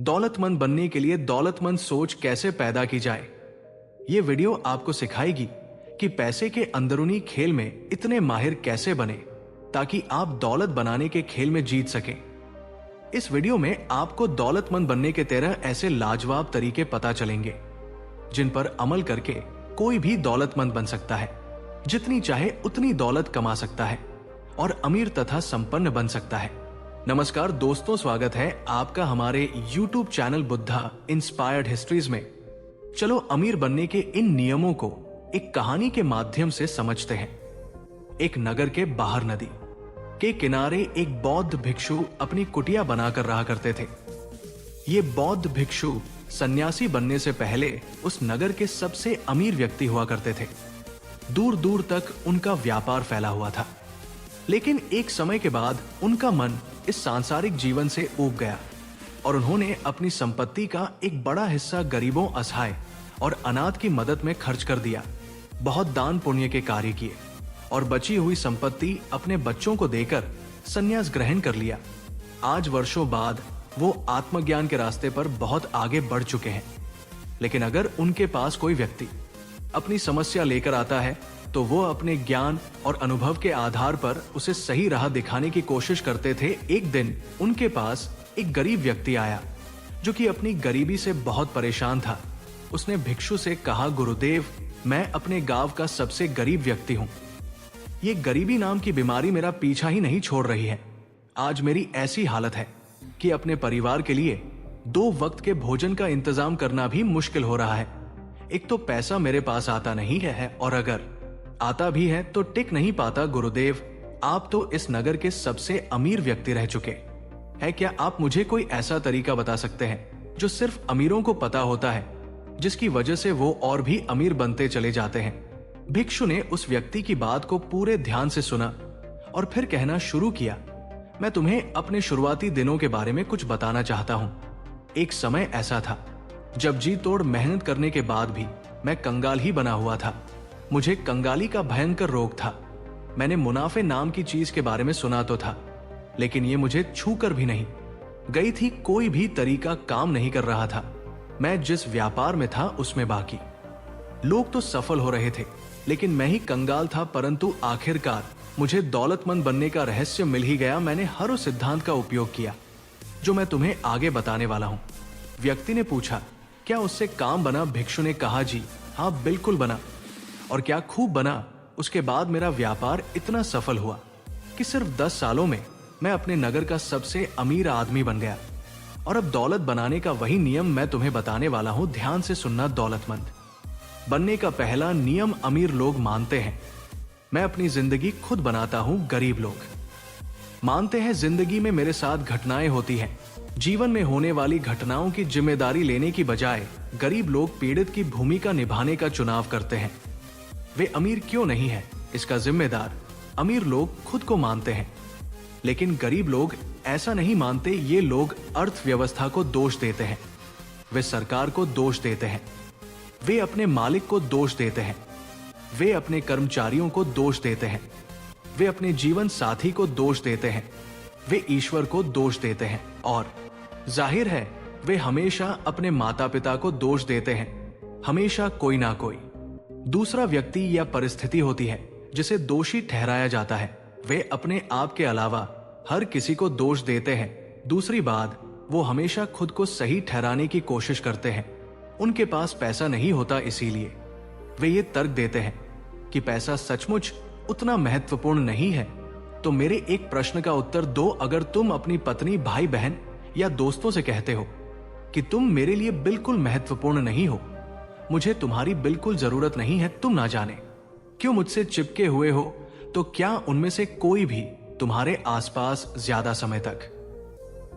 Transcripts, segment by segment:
दौलतमंद बनने के लिए दौलतमंद सोच कैसे पैदा की जाए। ये वीडियो आपको सिखाएगी कि पैसे के अंदरूनी खेल में इतने माहिर कैसे बने ताकि आप दौलत बनाने के खेल में जीत सकें। इस वीडियो में आपको दौलतमंद बनने के 13 ऐसे लाजवाब तरीके पता चलेंगे जिन पर अमल करके कोई भी दौलतमंद बन सकता है, जितनी चाहे उतनी दौलत कमा सकता है और अमीर तथा संपन्न बन सकता है। नमस्कार दोस्तों, स्वागत है आपका हमारे YouTube channel Buddha inspired histories में। चलो अमीर बनने के इन नियमों को एक कहानी के माध्यम से समझते हैं। एक नगर के बाहर नदी के किनारे एक बौद्ध भिक्षु अपनी कुटिया बनाकर रहा करते थे। ये बौद्ध भिक्षु सन्यासी बनने से पहले उस नगर के सबसे अमीर व्यक्ति हुआ करते थे। दूर दूर तक उनका व्यापार फैला हुआ था, लेकिन एक समय के बाद उनका मन इस सांसारिक जीवन से ऊब गया और उन्होंने अपनी संपत्ति का एक बड़ा हिस्सा गरीबों, असहाय और अनाथ की मदद में खर्च कर दिया। बहुत दान पुण्य के कार्य किए और बची हुई संपत्ति अपने बच्चों को देकर संन्यास ग्रहण कर लिया। आज वर्षों बाद वो आत्मज्ञान के रास्ते पर बहुत आगे बढ़ चुके हैं। लेकिन अगर उनके पास कोई व्यक्ति अपनी समस्या लेकर आता है तो वो अपने ज्ञान और अनुभव के आधार पर उसे सही राह दिखाने की कोशिश करते थे। एक दिन उनके पास एक गरीब व्यक्ति आया जो कि अपनी गरीबी से बहुत परेशान था। उसने भिक्षु से कहा, गुरुदेव, मैं अपने गांव का सबसे गरीब व्यक्ति हूं। ये गरीबी नाम की बीमारी मेरा पीछा ही नहीं छोड़ रही है। आज मेरी ऐसी हालत है कि अपने परिवार के लिए 2 वक्त के भोजन का इंतजाम करना भी मुश्किल हो रहा है। एक तो पैसा मेरे पास आता नहीं है और अगर आता भी है तो टिक नहीं पाता। गुरुदेव, आप तो इस नगर के सबसे अमीर व्यक्ति रह चुके हैं। क्या आप मुझे कोई ऐसा तरीका बता सकते हैं जो सिर्फ अमीरों को पता होता है, जिसकी वजह से वो और भी अमीर बनते चले जाते हैं? भिक्षु ने उस व्यक्ति की बात को पूरे ध्यान से सुना और फिर कहना शुरू किया, मैं तुम्हें अपने शुरुआती दिनों के बारे में कुछ बताना चाहता हूं। एक समय ऐसा था जब जी तोड़ मेहनत करने के बाद भी मैं कंगाल ही बना हुआ था। मुझे कंगाली का भयंकर रोग था। मैंने मुनाफे नाम की चीज के बारे में सुना तो था, लेकिन ये मुझे छू कर भी नहीं गई थी। कोई भी तरीका काम नहीं कर रहा था। मैं जिस व्यापार में था उसमें बाकी लोग तो सफल हो रहे थे, लेकिन मैं ही कंगाल था। परंतु आखिरकार मुझे दौलतमंद बनने का रहस्य मिल ही गया। मैंने हर उस सिद्धांत का उपयोग किया जो मैं तुम्हें आगे बताने वाला हूं। व्यक्ति ने पूछा, क्या उससे काम बना? भिक्षु ने कहा, जी हाँ, बिल्कुल बना। और क्या खूब बना। उसके बाद मेरा व्यापार इतना सफल हुआ कि सिर्फ 10 सालों में मैं अपने नगर का सबसे अमीर आदमी बन गया। और अब दौलत बनाने का वही नियम मैं तुम्हें बताने वाला हूं। ध्यान से सुनना। दौलतमंद बनने का पहला नियम अमीर लोग मानते हैं। मैं अपनी जिंदगी खुद बनाता हूं। गरीब लोग मानते हैं जिंदगी में मेरे साथ घटनाएं होती हैं। जीवन में होने वाली घटनाओं की जिम्मेदारी लेने की बजाय गरीब लोग पीड़ित की भूमिका निभाने का चुनाव करते हैं। वे अमीर क्यों नहीं है, इसका जिम्मेदार अमीर लोग खुद को मानते हैं, लेकिन गरीब लोग ऐसा नहीं मानते। ये लोग अर्थव्यवस्था को दोष देते हैं, वे सरकार को दोष देते हैं, वे अपने मालिक को दोष देते हैं, वे अपने कर्मचारियों को दोष देते हैं, वे अपने जीवन साथी को दोष देते हैं, वे ईश्वर को दोष देते हैं और जाहिर है वे हमेशा अपने माता पिता को दोष देते हैं। हमेशा कोई ना कोई दूसरा व्यक्ति या परिस्थिति होती है जिसे दोषी ठहराया जाता है। वे अपने आप के अलावा हर किसी को दोष देते हैं। दूसरी बात, वो हमेशा खुद को सही ठहराने की कोशिश करते हैं। उनके पास पैसा नहीं होता, इसीलिए वे ये तर्क देते हैं कि पैसा सचमुच उतना महत्वपूर्ण नहीं है। तो मेरे एक प्रश्न का उत्तर दो। अगर तुम अपनी पत्नी, भाई बहन या दोस्तों से कहते हो कि तुम मेरे लिए बिल्कुल महत्वपूर्ण नहीं हो, मुझे तुम्हारी बिल्कुल जरूरत नहीं है, तुम ना जाने क्यों मुझसे चिपके हुए हो, तो क्या उनमें से कोई भी तुम्हारे आसपास ज्यादा समय तक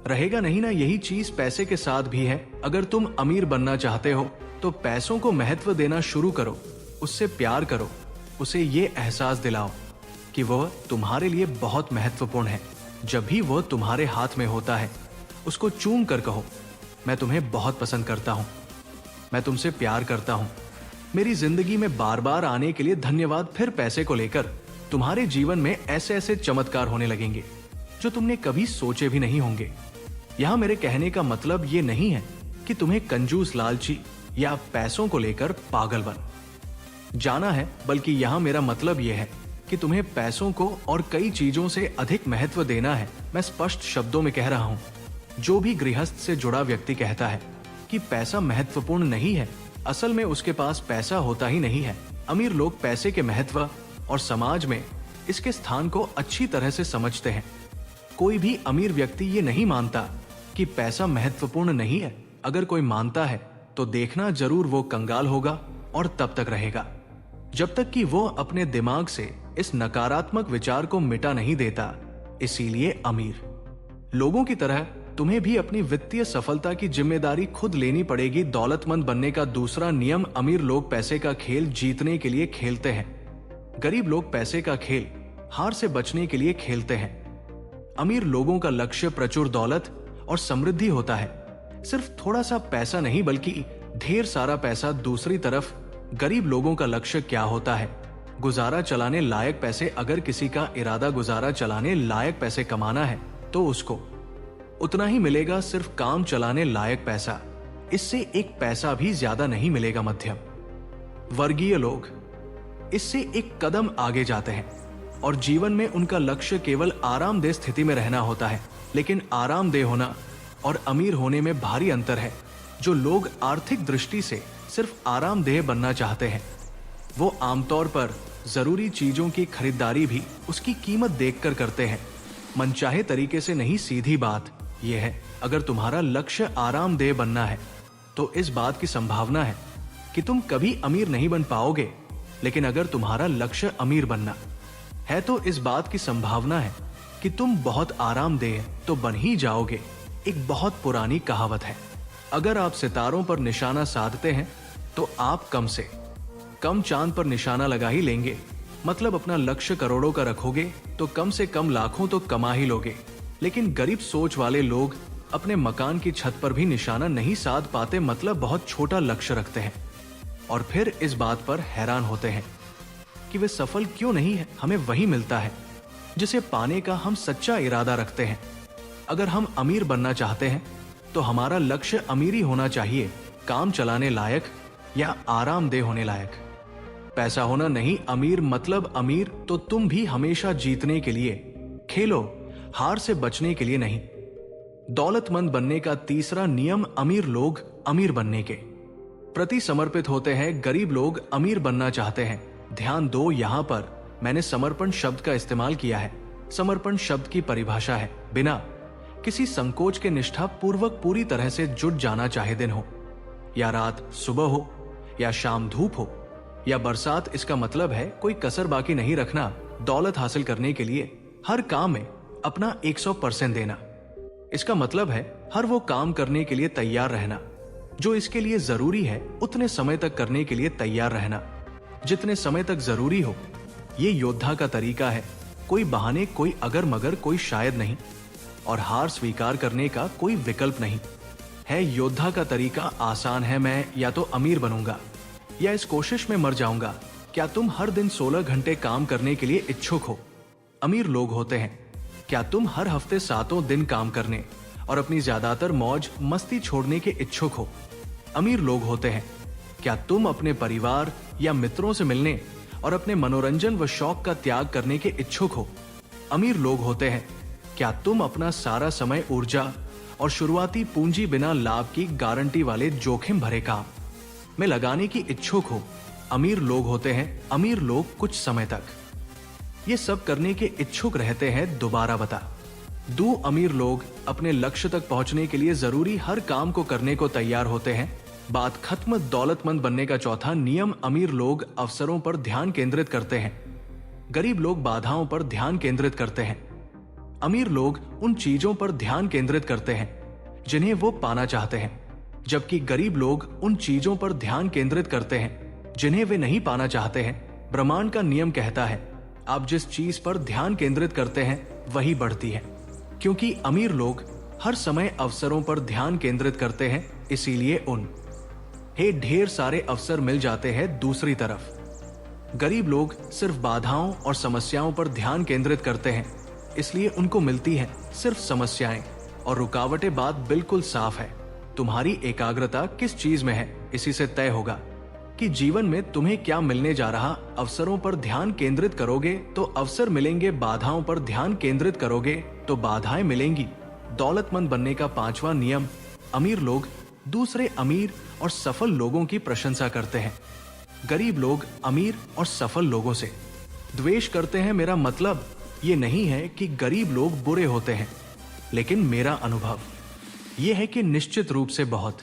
रहेगा नहीं ना? यही चीज पैसे के साथ भी है। अगर तुम अमीर बनना चाहते हो तो पैसों को महत्व देना शुरू करो, उससे प्यार करो, उसे ये एहसास दिलाओ कि वह तुम्हारे लिए बहुत महत्वपूर्ण है। जब भी वह तुम्हारे हाथ में होता है, उसको चूम कर कहो, मैं तुम्हें बहुत पसंद करता हूं, मैं तुमसे प्यार करता हूं, मेरी जिंदगी में बार बार आने के लिए धन्यवाद। फिर पैसे को लेकर तुम्हारे जीवन में ऐसे ऐसे चमत्कार होने लगेंगे जो तुमने कभी सोचे भी नहीं होंगे। यहां मेरे कहने का मतलब ये नहीं है कि तुम्हें कंजूस, लालची या पैसों को लेकर पागल बन जाना है, बल्कि यहां मेरा मतलब यह है कि तुम्हें पैसों को और कई चीजों से अधिक महत्व देना है। मैं स्पष्ट शब्दों में कह रहा हूं, जो भी गृहस्थ से जुड़ा व्यक्ति कहता है कि पैसा महत्वपूर्ण नहीं है, असल में उसके पास पैसा होता ही नहीं है। अमीर लोग पैसे के महत्व और समाज में इसके स्थान को अच्छी तरह से समझते हैं। कोई भी अमीर व्यक्ति ये नहीं मानता कि पैसा महत्वपूर्ण नहीं है। अगर कोई मानता है तो देखना जरूर वो कंगाल होगा और तब तक रहेगा जब तक कि वो अपने दिमाग से इस नकारात्मक विचार को मिटा नहीं देता। इसीलिए अमीर लोगों की तरह तुम्हें भी अपनी वित्तीय सफलता की जिम्मेदारी खुद लेनी पड़ेगी। दौलतमंद बनने का दूसरा नियम, अमीर लोग पैसे का खेल जीतने के लिए खेलते हैं। गरीब लोग पैसे का खेल हार से बचने के लिए खेलते हैं। अमीर लोगों का लक्ष्य प्रचुर दौलत और समृद्धि होता है, सिर्फ थोड़ा सा पैसा नहीं बल्कि ढेर सारा पैसा। दूसरी तरफ गरीब लोगों का लक्ष्य क्या होता है? गुजारा चलाने लायक पैसे। अगर किसी का इरादा गुजारा चलाने लायक पैसे कमाना है तो उसको उतना ही मिलेगा, सिर्फ काम चलाने लायक पैसा। इससे एक पैसा भी ज्यादा नहीं मिलेगा। मध्यम वर्गीय लोग इससे एक कदम आगे जाते हैं और जीवन में उनका लक्ष्य केवल आरामदेह स्थिति में रहना होता है। लेकिन आरामदेह होना और अमीर होने में भारी अंतर है। जो लोग आर्थिक दृष्टि से सिर्फ आरामदेह बनना चाहते हैं, वो आमतौर पर जरूरी चीजों की खरीदारी भी उसकी कीमत देखकर करते हैं, मनचाहे तरीके से नहीं। सीधी बात यह है, अगर तुम्हारा लक्ष्य आरामदेह बनना है तो इस बात की संभावना है कि तुम कभी अमीर नहीं बन पाओगे। लेकिन अगर तुम्हारा लक्ष्य अमीर बनना है तो इस बात की संभावना है कि तुम बहुत आरामदेह तो बन ही जाओगे। एक बहुत पुरानी कहावत है, अगर आप सितारों पर निशाना साधते हैं तो आप कम से कम चांद पर निशाना लगा ही लेंगे। मतलब अपना लक्ष्य करोड़ों का रखोगे तो कम से कम लाखों तो कमा ही लोगे। लेकिन गरीब सोच वाले लोग अपने मकान की छत पर भी निशाना नहीं साध पाते, मतलब बहुत छोटा लक्ष्य रखते हैं और फिर इस बात पर हैरान होते हैं कि वे सफल क्यों नहीं है। हमें वही मिलता है जिसे पाने का हम सच्चा इरादा रखते हैं। अगर हम अमीर बनना चाहते हैं तो हमारा लक्ष्य अमीरी होना चाहिए, काम चलाने लायक या आरामदेह होने लायक। पैसा होना नहीं। अमीर मतलब अमीर तो तुम भी हमेशा जीतने के लिए खेलो, हार से बचने के लिए नहीं। दौलतमंद बनने का तीसरा नियम, अमीर लोग अमीर बनने के प्रति समर्पित होते हैं, गरीब लोग अमीर बनना चाहते हैं। ध्यान दो, यहां पर मैंने समर्पण शब्द का इस्तेमाल किया है। समर्पण शब्द की परिभाषा है बिना किसी संकोच के निष्ठा पूर्वक पूरी तरह से जुट जाना, चाहे दिन हो या रात, सुबह हो या शाम, धूप हो या बरसात। इसका मतलब है कोई कसर बाकी नहीं रखना। दौलत हासिल करने के लिए हर काम में अपना 100% देना। इसका मतलब है हर वो काम करने के लिए तैयार रहना जो इसके लिए जरूरी है, उतने समय तक करने के लिए तैयार रहना जितने समय तक जरूरी हो। ये योद्धा का तरीका है, कोई बहाने, कोई अगर मगर, कोई शायद नहीं, और हार स्वीकार करने का कोई विकल्प नहीं है। योद्धा का तरीका आसान है, मैं या तो अमीर बनूंगा या इस कोशिश में मर जाऊंगा। क्या तुम हर दिन 16 घंटे काम करने के लिए इच्छुक हो? अमीर लोग होते हैं। क्या तुम हर हफ्ते 7 दिन काम करने और अपनी ज्यादातर मौज मस्ती छोड़ने के इच्छुक हो? अमीर लोग होते हैं। क्या तुम अपने परिवार या मित्रों से मिलने और अपने मनोरंजन व शौक का त्याग करने के इच्छुक हो? अमीर लोग होते हैं। क्या तुम अपना सारा समय, ऊर्जा और शुरुआती पूंजी बिना लाभ की गारंटी वाले जोखिम भरे काम में लगाने की इच्छुक हो? अमीर लोग होते हैं। अमीर लोग कुछ समय तक ये सब करने के इच्छुक रहते हैं। दोबारा बता दूं, अमीर लोग अपने लक्ष्य तक पहुंचने के लिए जरूरी हर काम को करने को तैयार होते हैं। बात खत्म। दौलतमंद बनने का चौथा नियम, अमीर लोग अवसरों पर ध्यान केंद्रित करते हैं, गरीब लोग बाधाओं पर ध्यान केंद्रित करते हैं। अमीर लोग उन चीजों पर ध्यान केंद्रित करते हैं जिन्हें वो पाना चाहते हैं, जबकि गरीब लोग उन चीजों पर ध्यान केंद्रित करते हैं जिन्हें वे नहीं पाना चाहते हैं। ब्रह्मांड का नियम कहता है, आप जिस चीज पर ध्यान केंद्रित करते हैं वही बढ़ती है। क्योंकि अमीर लोग हर समय अवसरों पर ध्यान केंद्रित करते हैं, इसीलिए ढेर सारे अवसर मिल जाते हैं। दूसरी तरफ गरीब लोग सिर्फ बाधाओं और समस्याओं पर ध्यान केंद्रित करते हैं, इसलिए उनको मिलती हैं सिर्फ समस्याएं। और रुकावटें बात बिल्कुल साफ है। तुम्हारी एकाग्रता किस चीज में है, इसी से तय होगा कि जीवन में तुम्हें क्या मिलने जा रहा। अवसरों पर ध्यान केंद्रित करोगे तो अवसर मिलेंगे, बाधाओं पर ध्यान केंद्रित करोगे तो बाधाएं मिलेंगी। दौलतमंद बनने का 5वां नियम। अमीर लोग दूसरे अमीर और सफल लोगों की प्रशंसा करते हैं। गरीब लोग अमीर और सफल लोगों से द्वेष करते हैं। मेरा मतलब ये नहीं है कि गरीब लोग बुरे होते हैं, लेकिन मेरा अनुभव ये है कि निश्चित रूप से बहुत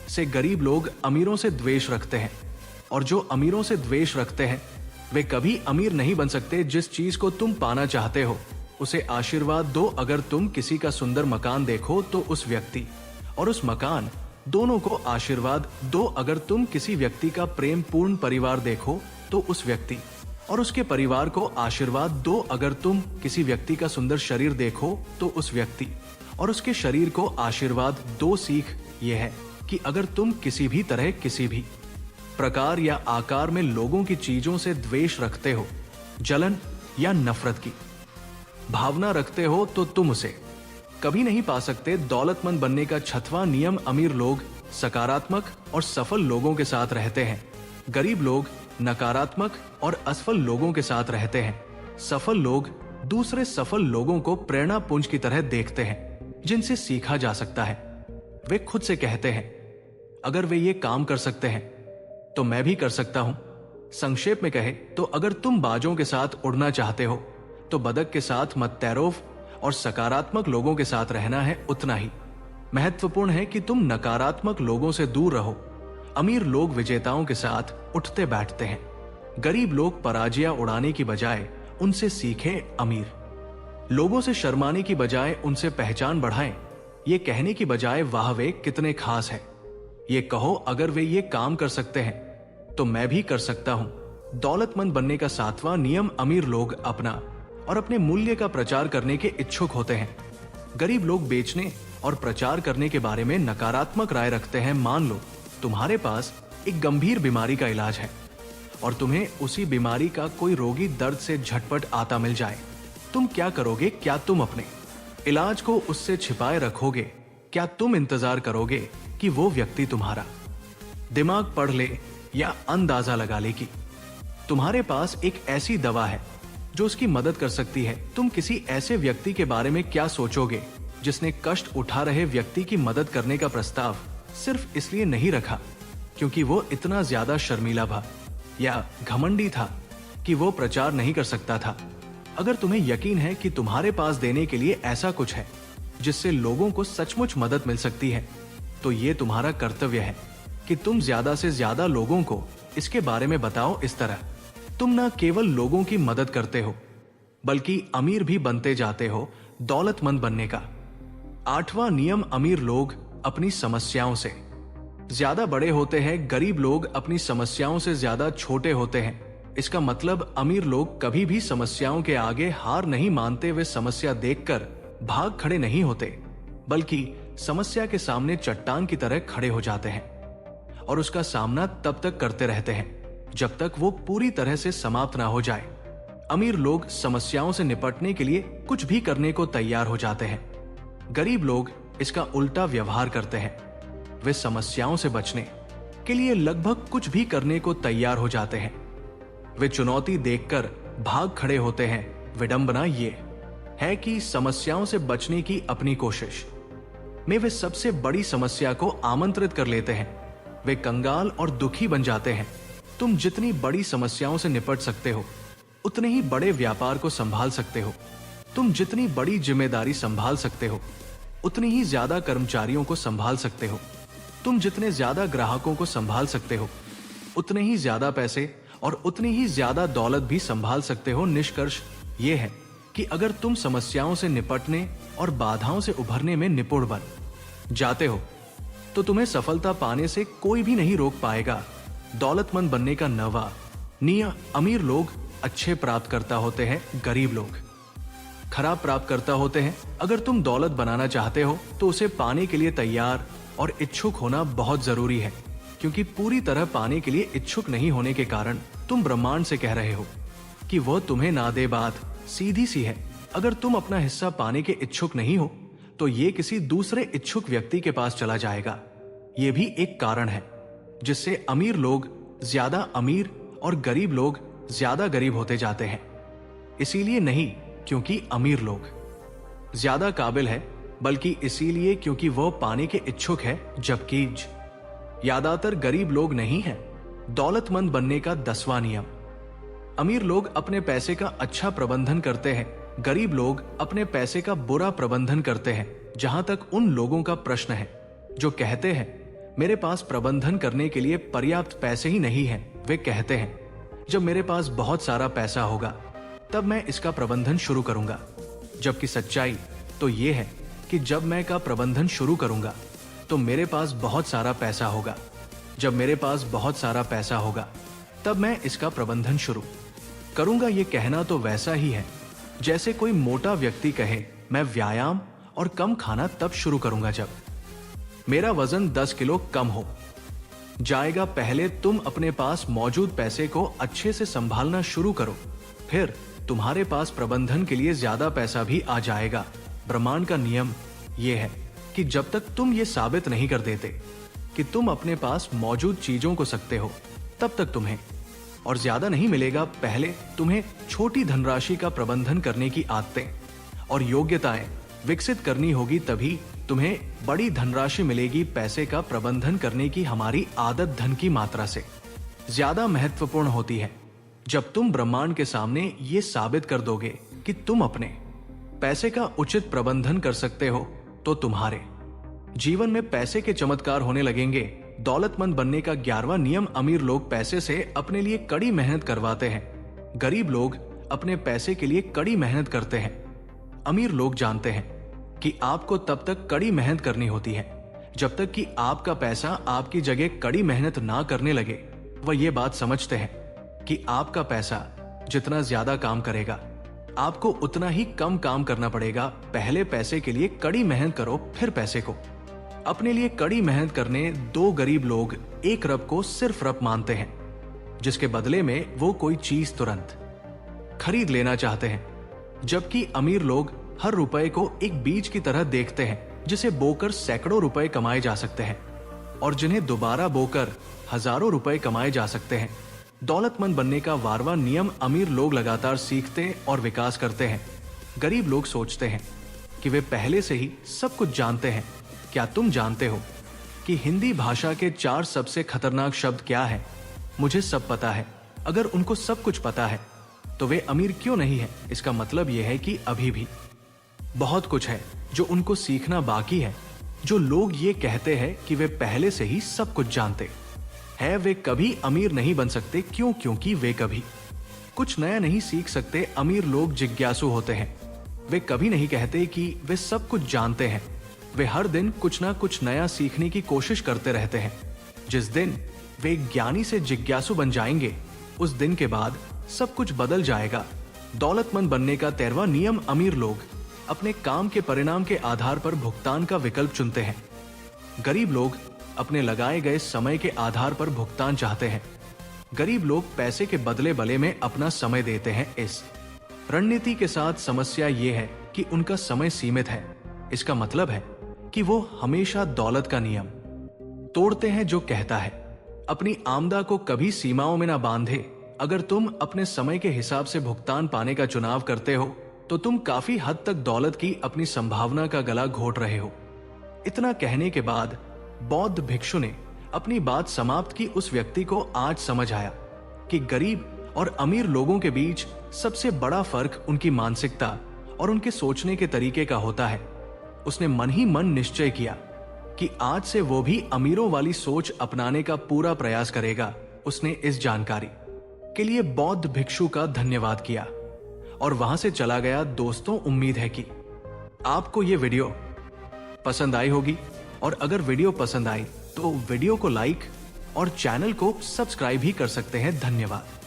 से गरीब लोग अमीरों से द्वेष रखते हैं, और जो अमीरों से द्वेष रखते हैं वे कभी अमीर नहीं बन सकते। जिस चीज को तुम पाना चाहते हो उसे आशीर्वाद दो। अगर तुम किसी का सुंदर मकान देखो तो उस व्यक्ति और उस मकान दोनों को आशीर्वाद दो। अगर तुम किसी व्यक्ति का प्रेम पूर्ण परिवार देखो तो उस व्यक्ति और उसके परिवार को आशीर्वाद दो। अगर तुम किसी व्यक्ति का सुंदर शरीर देखो तो उस व्यक्ति और उसके शरीर को आशीर्वाद दो। सीख यह है कि अगर तुम किसी भी तरह, किसी भी प्रकार या आकार में लोगों की चीजों से द्वेष रखते हो, जलन या नफरत की भावना रखते हो, तो तुम उसे कभी नहीं पा सकते। दौलतमंद बनने का 6वां नियम। अमीर लोग सकारात्मक और सफल लोगों के साथ रहते हैं। गरीब लोग नकारात्मक और असफल लोगों के साथ रहते हैं। सफल लोग दूसरे सफल लोगों को प्रेरणा पुंज की तरह देखते हैं जिनसे सीखा जा सकता है। वे खुद से कहते हैं, अगर वे ये काम कर सकते हैं तो मैं भी कर सकता हूं। संक्षेप में कहे तो अगर तुम बाजों के साथ उड़ना चाहते हो तो बदक के साथ मत तैरो, और सकारात्मक लोगों के साथ रहना है उतना ही महत्वपूर्ण है कि तुम नकारात्मक लोगों से दूर रहो। अमीर लोग विजेताओं के साथ उठते बैठते हैं। गरीब लोग पराजय उड़ाने की बजाय उनसे सीखें। अमीर लोगों से शर्माने की बजाय उनसे पहचान बढ़ाएं। ये कहने की बजाय वाह वे कितने खास हैं, ये कहो अगर वे ये काम कर सकते हैं तो मैं भी कर सकता हूं। दौलतमंद बनने का 7वां नियम। अमीर लोग अपना और अपने मूल्य का प्रचार करने के इच्छुक होते हैं। गरीब लोग बेचने और प्रचार करने के बारे में नकारात्मक राय रखते हैं। मान लो तुम्हारे पास एक गंभीर बीमारी का इलाज है और तुम्हें उसी बीमारी का कोई रोगी दर्द से झटपट आता मिल जाए, तुम क्या करोगे? क्या तुम अपने इलाज को उससे छिपाए रखोगे? क्या तुम इंतजार करोगे कि वो व्यक्ति तुम्हारा दिमाग पढ़ ले या अंदाजा लगा ले कि तुम्हारे पास एक ऐसी दवा है जो उसकी मदद कर सकती है? तुम किसी ऐसे व्यक्ति के बारे में क्या सोचोगे जिसने कष्ट उठा रहे व्यक्ति की मदद करने का प्रस्ताव सिर्फ इसलिए नहीं रखा क्योंकि वो इतना ज्यादा शर्मीला था या घमंडी था कि वो प्रचार नहीं कर सकता था? अगर तुम्हें यकीन है कि तुम्हारे पास देने के लिए ऐसा कुछ है जिससे लोगों को सचमुच मदद मिल सकती है, तो ये तुम्हारा कर्तव्य है कि तुम ज्यादा से ज्यादा लोगों को इसके बारे में बताओ। इस तरह तुम न केवल लोगों की मदद करते हो बल्कि अमीर भी बनते जाते हो। दौलतमंद बनने का 8वां नियम। अमीर लोग अपनी समस्याओं से ज्यादा बड़े होते हैं। गरीब लोग अपनी समस्याओं से ज्यादा छोटे होते हैं। इसका मतलब अमीर लोग कभी भी समस्याओं के आगे हार नहीं मानते। वे समस्या देखकर भाग खड़े नहीं होते बल्कि समस्या के सामने चट्टान की तरह खड़े हो जाते हैं और उसका सामना तब तक करते रहते हैं जब तक वो पूरी तरह से समाप्त ना हो जाए। अमीर लोग समस्याओं से निपटने के लिए कुछ भी करने को तैयार हो जाते हैं। गरीब लोग इसका उल्टा व्यवहार करते हैं। वे समस्याओं से बचने के लिए लगभग कुछ भी करने को तैयार हो जाते हैं। वे चुनौती देखकर भाग खड़े होते हैं। विडंबना ये है कि समस्याओं से बचने की अपनी कोशिश में वे सबसे बड़ी समस्या को आमंत्रित कर लेते हैं। वे कंगाल और दुखी बन जाते हैं। तुम जितनी बड़ी समस्याओं से निपट सकते हो उतने ही बड़े व्यापार को संभाल सकते हो। तुम जितनी बड़ी जिम्मेदारी संभाल सकते हो उतनी ही ज्यादा कर्मचारियों को संभाल सकते हो। तुम जितने ज्यादा ग्राहकों को संभाल सकते हो उतने ही ज्यादा पैसे और उतनी ही ज्यादा दौलत भी संभाल सकते हो। निष्कर्ष ये है कि अगर तुम समस्याओं से निपटने और बाधाओं से उभरने में निपुण बन जाते हो तो तुम्हें सफलता पाने से कोई भी नहीं रोक पाएगा। दौलतमंद बनने का 9वां नियम। अमीर लोग अच्छे प्राप्तकर्ता होते हैं, गरीब लोग खराब प्राप्तकर्ता होते हैं। अगर तुम दौलत बनाना चाहते हो तो उसे पाने के लिए तैयार और इच्छुक होना बहुत जरूरी है, क्योंकि पूरी तरह पाने के लिए इच्छुक नहीं होने के कारण तुम ब्रह्मांड से कह रहे हो कि वह तुम्हें ना दे। बात सीधी सी है। अगर तुम अपना हिस्सा पाने के इच्छुक नहीं हो तो ये किसी दूसरे इच्छुक व्यक्ति के पास चला जाएगा। ये भी एक कारण है जिससे अमीर लोग ज्यादा अमीर और गरीब लोग ज्यादा गरीब होते जाते हैं। इसीलिए नहीं क्योंकि अमीर लोग ज्यादा काबिल है, बल्कि इसीलिए क्योंकि वह पाने के इच्छुक है, जबकि ज्यादातर गरीब लोग नहीं हैं। दौलतमंद बनने का 10वां नियम। अमीर लोग अपने पैसे का अच्छा प्रबंधन करते हैं, गरीब लोग अपने पैसे का बुरा प्रबंधन करते हैं। जहां तक उन लोगों का प्रश्न है जो कहते हैं मेरे पास प्रबंधन करने के लिए पर्याप्त पैसे ही नहीं है, वे कहते हैं जब मेरे पास बहुत सारा पैसा होगा तब मैं इसका प्रबंधन शुरू करूंगा। जबकि सच्चाई तो यह है कि जब मैं का प्रबंधन शुरू करूंगा तो मेरे पास बहुत सारा पैसा होगा। जब मेरे पास बहुत सारा पैसा होगा तब मैं इसका प्रबंधन शुरू करूंगा। यह कहना तो वैसा ही है जैसे कोई मोटा व्यक्ति कहे मैं व्यायाम और कम खाना तब शुरू करूंगा जब मेरा वजन 10 किलो कम हो जाएगा। पहले तुम अपने पास मौजूद पैसे को अच्छे से संभालना शुरू करो, फिर तुम्हारे पास प्रबंधन के लिए ज्यादा पैसा भी आ जाएगा। ब्रह्मांड का नियम यह है कि जब तक तुम ये साबित नहीं कर देते कि तुम अपने पास मौजूद चीजों को सकते हो, तब तक तुम्हें और ज्यादा नहीं मिलेगा। पहले तुम्हें छोटी धनराशि का प्रबंधन करने की आदतें और योग्यताएं विकसित करनी होगी, तभी तुम्हें बड़ी धनराशि मिलेगी। पैसे का प्रबंधन करने की हमारी आदत धन की मात्रा से ज्यादा महत्वपूर्ण होती है। जब तुम ब्रह्मांड के सामने ये साबित कर दोगे कि तुम अपने पैसे का उचित प्रबंधन कर सकते हो, तो तुम्हारे जीवन में पैसे के चमत्कार होने लगेंगे। दौलतमंद बनने का 11वां नियम। अमीर लोग पैसे से अपने लिए कड़ी मेहनत करवाते हैं, गरीब लोग अपने पैसे के लिए कड़ी मेहनत करते हैं। अमीर लोग जानते हैं कि आपको तब तक कड़ी मेहनत करनी होती है जब तक कि आपका पैसा आपकी जगह कड़ी मेहनत ना करने लगे। वह ये बात समझते हैं कि आपका पैसा जितना ज्यादा काम करेगा आपको उतना ही कम काम करना पड़ेगा। पहले पैसे के लिए कड़ी मेहनत करो, फिर पैसे को। अपने लिए कड़ी मेहनत करने 2 गरीब लोग एक रब को सिर्फ रब मानते हैं, जिसके बदले में वो कोई चीज तुरंत खरीद लेना चाहते हैं। जबकि अमीर लोग हर रुपए को एक बीज की तरह देखते हैं, जिसे बोकर सैकड़ों रुपए कमाए जा सकते हैं और जिन्हें दोबारा बोकर हजारों रुपए कमाए जा सकते हैं। दौलतमंद बनने का 12वां नियम। अमीर लोग लगातार सीखते और विकास करते हैं, गरीब लोग सोचते हैं कि वे पहले से ही सब कुछ जानते हैं। क्या तुम जानते हो कि हिंदी भाषा के 4 सबसे खतरनाक शब्द क्या है? मुझे सब पता है। अगर उनको सब कुछ पता है तो वे अमीर क्यों नहीं है? इसका मतलब यह है कि अभी भी बहुत कुछ है जो उनको सीखना बाकी है। जो लोग ये कहते हैं कि वे पहले से ही सब कुछ जानते हैं, वे कभी अमीर नहीं बन सकते। क्यों? क्योंकि वे कभी कुछ नया नहीं सीख सकते। अमीर लोग जिज्ञासु होते हैं। वे कभी नहीं कहते कि वे सब कुछ जानते हैं। वे हर दिन कुछ ना कुछ नया सीखने की कोशिश करते रहते हैं। जिस दिन वे ज्ञानी से जिज्ञासु बन जाएंगे, उस दिन के बाद सब कुछ बदल जाएगा। दौलतमंद बनने का 13वां नियम। अमीर लोग अपने काम के परिणाम के आधार पर भुगतान का विकल्प चुनते हैं, गरीब लोग अपने लगाए गए समय के आधार पर भुगतान चाहते हैं। गरीब लोग पैसे के बदले बले में अपना समय देते हैं। इस रणनीति के साथ समस्या यह है कि उनका समय सीमित है। इसका मतलब है कि वो हमेशा दौलत का नियम तोड़ते हैं जो कहता है अपनी आमदनी को कभी सीमाओं में ना बांधे। अगर तुम अपने समय के हिसाब से भुगतान पाने का चुनाव करते हो तो तुम काफी हद तक दौलत की अपनी संभावना का गला घोट रहे हो। इतना कहने के बाद बौद्ध भिक्षु ने अपनी बात समाप्त की। उस व्यक्ति को आज समझ आया कि गरीब और अमीर लोगों के बीच सबसे बड़ा फर्क उनकी मानसिकता और उनके सोचने के तरीके का होता है। उसने मन ही मन निश्चय किया कि आज से वो भी अमीरों वाली सोच अपनाने का पूरा प्रयास करेगा। उसने इस जानकारी के लिए बौद्ध भिक्षु का धन्यवाद किया और वहां से चला गया। दोस्तों, उम्मीद है कि आपको ये वीडियो पसंद आई होगी, और अगर वीडियो पसंद आई तो वीडियो को लाइक और चैनल को सब्सक्राइब भी कर सकते हैं। धन्यवाद।